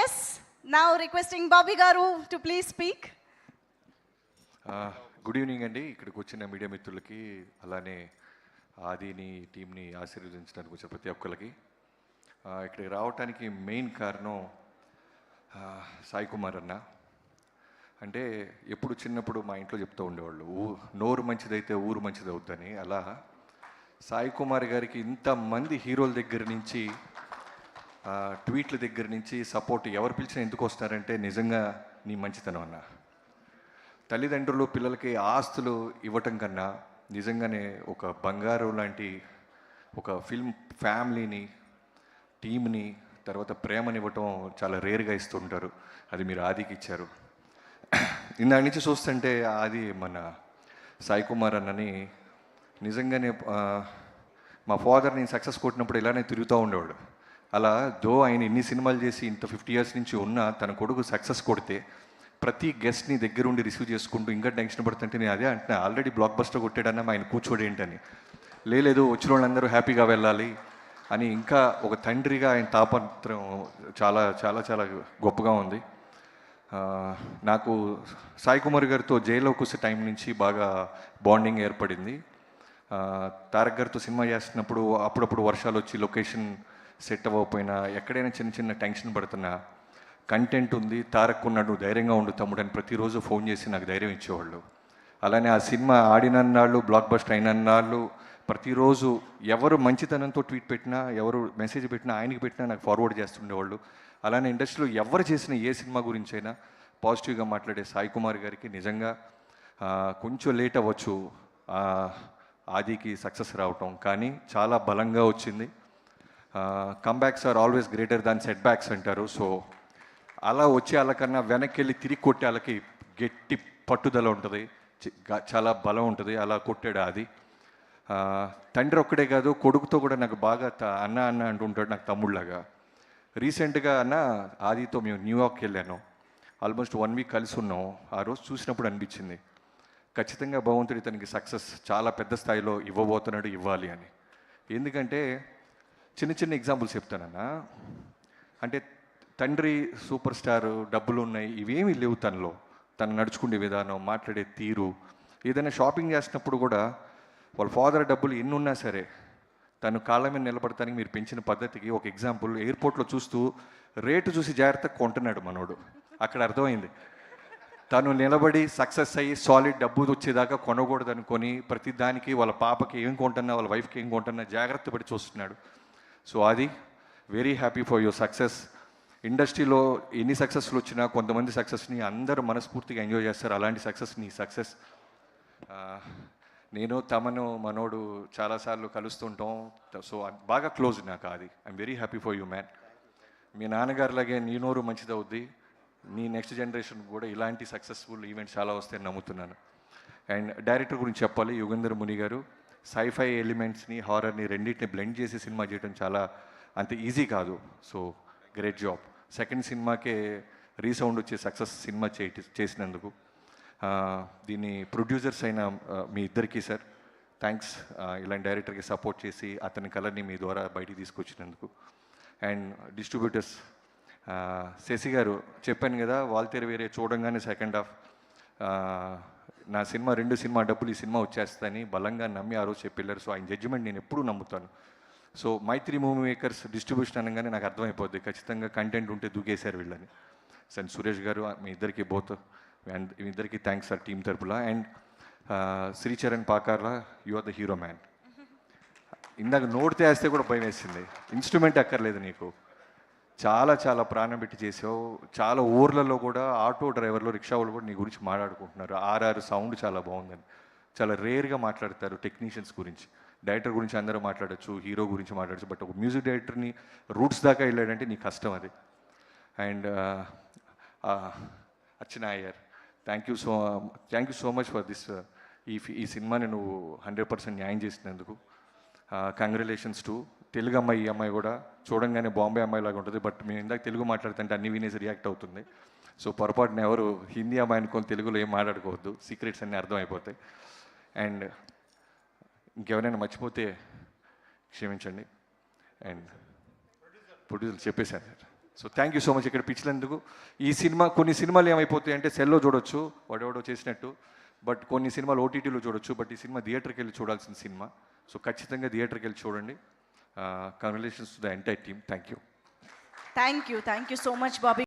Yes, now requesting Bobby Garu to please speak. Good evening అండి. ఇక్కడికి వచ్చిన media మిత్రులకి, అలానే ఆదిని టీంని ఆశీర్వదించడానికి వచ్చిన ప్రతి ఒక్కరికి, ఇక్కడికి రావడానికి మెయిన్ కారణం సాయి కుమార్ అన్న. అంటే ఎప్పుడు చిన్నప్పుడు మా ఇంట్లో చెప్తూ ఉండేవాళ్ళు, నోరు మంచిదైతే ఊరు మంచిది అవుద్దని. అలా సాయి కుమార్ గారికి ఇంతమంది హీరోల దగ్గర నుంచి, ట్వీట్ల దగ్గర నుంచి సపోర్ట్ ఎవరు పిలిచినా ఎందుకు వస్తారంటే నిజంగా నీ మంచితనం అన్న. తల్లిదండ్రులు పిల్లలకి ఆస్తులు ఇవ్వటం కన్నా నిజంగానే ఒక బంగారం లాంటి ఒక ఫిల్మ్ ఫ్యామిలీని, టీంని, తర్వాత ప్రేమని ఇవ్వటం చాలా రేర్గా ఇస్తుంటారు. అది మీరు ఆదికి ఇచ్చారు. ఇందాక నుంచి చూస్తుంటే ఆది మన సాయి కుమార్ అన్నని నిజంగానే మా ఫాదర్ నేను సక్సెస్ కొట్టినప్పుడు ఇలానే తిరుగుతూ ఉండేవాడు. అలా ఆయన ఇన్ని సినిమాలు చేసి ఇంత 50 years నుంచి ఉన్న తన కొడుకు సక్సెస్ కొడితే ప్రతి గెస్ట్ని దగ్గరుండి రిసీవ్ చేసుకుంటూ ఇంకా టెన్షన్ పడుతుంటే నేను అదే అంటున్నా, ఆల్రెడీ బ్లాక్ బస్టర్ కొట్టాడన్నా ఆయన కూర్చోడు ఏంటని. లేదు వచ్చిన వాళ్ళందరూ హ్యాపీగా వెళ్ళాలి అని ఇంకా ఒక తండ్రిగా ఆయన తాపత్రం చాలా చాలా చాలా గొప్పగా ఉంది. నాకు సాయి కుమార్ గారితో జైల్లోకి వచ్చే టైం నుంచి బాగా బాండింగ్ ఏర్పడింది. తారక్ గారితో సినిమా చేస్తున్నప్పుడు అప్పుడప్పుడు వర్షాలు వచ్చి లొకేషన్ సెట్ అవ్వకపోయినా, ఎక్కడైనా చిన్న చిన్న టెన్షన్ పడుతున్నా, కంటెంట్ ఉంది, తారక్ ఉన్నాడు, ధైర్యంగా ఉండు తమ్ముడు అని ప్రతిరోజు ఫోన్ చేసి నాకు ధైర్యం ఇచ్చేవాళ్ళు. అలానే ఆ సినిమా ఆడినన్నాళ్ళు, బ్లాక్ బస్టర్ అయినన్నాళ్ళు ప్రతిరోజు ఎవరు మంచితనంతో ట్వీట్ పెట్టినా, ఎవరు మెసేజ్ పెట్టినా, ఆయనకి పెట్టినా నాకు ఫార్వర్డ్ చేస్తుండేవాళ్ళు. అలానే ఇండస్ట్రీలో ఎవరు చేసిన ఏ సినిమా గురించి అయినా పాజిటివ్గా మాట్లాడే సాయి కుమార్ గారికి నిజంగా కొంచెం లేట్ అవ్వచ్చు ఆదికి సక్సెస్ రావటం, కానీ చాలా బలంగా వచ్చింది. Comebacks are always greater than setbacks అంటారు. సో అలా వచ్చే వాళ్ళకన్నా వెనక్కి వెళ్ళి తిరిగి కొట్టే వాళ్ళకి గట్టి పట్టుదల ఉంటుంది, చాలా బలం ఉంటుంది. అలా కొట్టాడు ఆది. తండ్రి ఒక్కడే కాదు, కొడుకుతో కూడా నాకు బాగా అన్న అన్న అంటుంటాడు, నాకు తమ్ముళ్ళలాగా. రీసెంట్గా అన్న ఆదితో మేము న్యూయార్క్ వెళ్ళాను, ఆల్మోస్ట్ 1 week కలిసి ఉన్నాం. ఆ రోజు చూసినప్పుడు అనిపించింది ఖచ్చితంగా భగవంతుడి తనకి సక్సెస్ చాలా పెద్ద స్థాయిలో ఇవ్వబోతున్నాడు, ఇవ్వాలి అని. ఎందుకంటే చిన్న చిన్న ఎగ్జాంపుల్స్ చెప్తానన్నా. అంటే తండ్రి సూపర్ స్టారు, డబ్బులు ఉన్నాయి, ఇవేమీ లేవు తనలో. తను నడుచుకునే విధానం, మాట్లాడే తీరు, ఏదైనా షాపింగ్ చేసినప్పుడు కూడా వాళ్ళ ఫాదర్ డబ్బులు ఎన్ని ఉన్నా సరే తను కాళ్ళ మీద నిలబడటానికి మీరు పెంచిన పద్ధతికి ఒక ఎగ్జాంపుల్, ఎయిర్పోర్ట్లో చూస్తూ రేటు చూసి జాగ్రత్తగా కొంటున్నాడు మనోడు. అక్కడ అర్థమైంది తను నిలబడి సక్సెస్ అయ్యి సాలిడ్ డబ్బు వచ్చేదాకా కొనకూడదు అనుకొని ప్రతి దానికి వాళ్ళ పాపకి ఏం కొంటున్నా, వాళ్ళ వైఫ్కి ఏం కొంటున్నా జాగ్రత్త పడి చూస్తున్నాడు. సో అది very happy for your success. ఇండస్ట్రీలో ఎన్ని సక్సెస్లు వచ్చినా కొంతమంది సక్సెస్ని అందరూ మనస్ఫూర్తిగా ఎంజాయ్ చేస్తారు. అలాంటి సక్సెస్ నీ సక్సెస్. నేను తమను మనోడు చాలాసార్లు కలుస్తుంటాం. సో బాగా క్లోజ్ నాకు అది. I'm very happy for you man. మీ నాన్నగారిలాగే నీ నోరు మంచిదవుద్ది, నీ నెక్స్ట్ జనరేషన్ కూడా ఇలాంటి సక్సెస్ఫుల్ ఈవెంట్స్ చాలా వస్తాయని నమ్ముతున్నాను. అండ్ డైరెక్టర్ గురించి చెప్పాలి, యుగంధర్ ముని గారు. సైఫై ఎలిమెంట్స్ని, హారర్ని రెండింటిని బ్లెండ్ చేసి సినిమా చేయడం చాలా అంత ఈజీ కాదు. So great job. సెకండ్ సినిమాకే రీసౌండ్ వచ్చే సక్సెస్ సినిమా చేసినందుకు. దీన్ని ప్రొడ్యూసర్స్ అయిన మీ ఇద్దరికీ సార్ థ్యాంక్స్. ఇలాంటి డైరెక్టర్కి సపోర్ట్ చేసి అతని కలర్ని మీ ద్వారా బయటికి తీసుకొచ్చినందుకు. అండ్ డిస్ట్రిబ్యూటర్స్ శశి గారు, చెప్పాను కదా వాల్తేరు వేరే చూడంగానే సెకండ్ హాఫ్ నా సినిమా 2 సినిమా డబ్బులు ఈ సినిమా వచ్చేస్తాయని బలంగా నమ్మి ఆ రోజు చెప్పారు. సో ఆయన జడ్జిమెంట్ నేను ఎప్పుడూ నమ్ముతాను. సో మైత్రి మూవీ మేకర్స్ డిస్ట్రిబ్యూషన్ అనగానే నాకు అర్థమైపోద్ది ఖచ్చితంగా కంటెంట్ ఉంటే దూకేశారు వీళ్ళని. సార్ సురేష్ గారు, మీ ఇద్దరికి మీ ఇద్దరికి థ్యాంక్స్ సార్ టీం తరపులా. And Sricharan Pakala, you are the hero man. ఇందాక నోటితే వేస్తే కూడా భయం వేసింది. ఇన్స్ట్రుమెంట్ అక్కర్లేదు నీకు, చాలా చాలా ప్రాణం పెట్టి చేసావు. చాలా ఊర్లలో కూడా ఆటో డ్రైవర్లు, రిక్షా వాళ్ళు కూడా నీ గురించి మాట్లాడుకుంటున్నారు. ఆర్ఆర్ సౌండ్ చాలా బాగుందని. చాలా రేర్గా మాట్లాడతారు టెక్నీషియన్స్ గురించి. డైరెక్టర్ గురించి అందరూ మాట్లాడచ్చు, హీరో గురించి మాట్లాడచ్చు, బట్ ఒక మ్యూజిక్ డైరెక్టర్ని రూట్స్ దాకా వెళ్ళాడంటే నీ కష్టం అది. And Archana Iyer, thank you so much for this. ఈ సినిమాని నువ్వు 100% న్యాయం చేసినందుకు కంగ్రాచులేషన్స్ టు. తెలుగు అమ్మాయి, ఈ అమ్మాయి కూడా చూడంగానే బాంబే అమ్మాయి లాగా ఉంటుంది, బట్ మేము ఇందాక తెలుగు మాట్లాడుతుంటే అన్ని వినేసి రియాక్ట్ అవుతుంది. సో పొరపాటున ఎవరు హిందీ అమ్మాయి అనుకొని తెలుగులో ఏం మాట్లాడుకోవద్దు, సీక్రెట్స్ అన్నీ అర్థమైపోతాయి. అండ్ ఇంకెవరైనా మర్చిపోతే క్షమించండి. అండ్ ప్రొడ్యూసర్ చెప్పేశాను. So thank you so much ఇక్కడ పిచ్చినందుకు. ఈ సినిమా కొన్ని సినిమాలు ఏమైపోతాయి అంటే సెల్లో చూడొచ్చు వాడెవడో చేసినట్టు, బట్ కొన్ని సినిమాలు ఓటీటీలో చూడొచ్చు, బట్ ఈ సినిమా థియేటర్కి వెళ్ళి చూడాల్సిన సినిమా. సో ఖచ్చితంగా థియేటర్కి వెళ్ళి చూడండి. Congratulations to the entire team. Thank you. Thank you so much, Bobby.